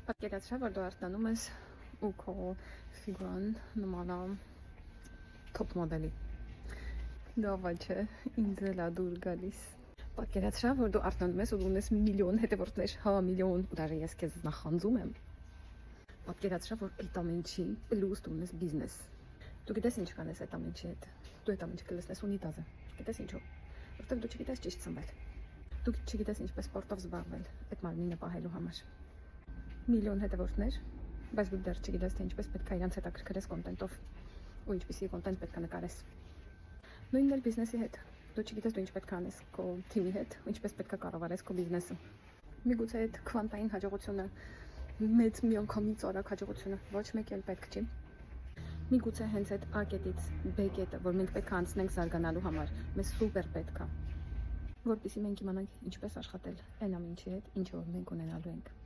Պատկերացրա, որ դու արտանում ես ու քո ֆիգուրան նմանա top մոդելի։ Դավա չէ, ինձ էլ ա դուր գալիս։ Պատկերացրա, որ դու արտանում ես ու ունես միլիոն հետևորդներ, հա միլիոն, ու դաժե ես քեզ նախանձում եմ։ Պատկերացրա, որ այդ ամենի պլյուս դու ունես բիզնես։ Դու գիտես ինչ կանես այդ ամենի հետ։ Դու այդ ամենի կլսնես ունիտազը։ Գիտես ինչու։ Որտեղ դու չգիտես ճիշտ ծնվել։ Դու չգիտես ինչպես սպորտով զբաղվել այդ մարմինը պահելու համար։ Միլիոն հետևորդներ, բայց դու դեռ չգիտես թե ինչպես պետք է իրանց հետաքրքրես կոնտենտով ու ինչպիսի կոնտենտ պետք է նկարես։ Նույնն էլ բիզնեսի հետ։ Դու չգիտես դու ինչ պետք է անես քո թիմի հետ, ու ինչպես պետք է կառավարես քո բիզնեսը։ Միգուցե այդ քվանտային հաջողությունը, մեծ միանգամից արագ հաջողությունը ոչ մեկ էլ պետք չի։ Միգուցե հենց այդ A կետից B կետը, որ մենք պետք է անցնենք զարգանալու համար, մեզ սուպեր պետք է, որպեսզի մենք իմանանք ինչպես աշխատել այն ամենի հետ, ինչ որ մենք ունենալու ենք։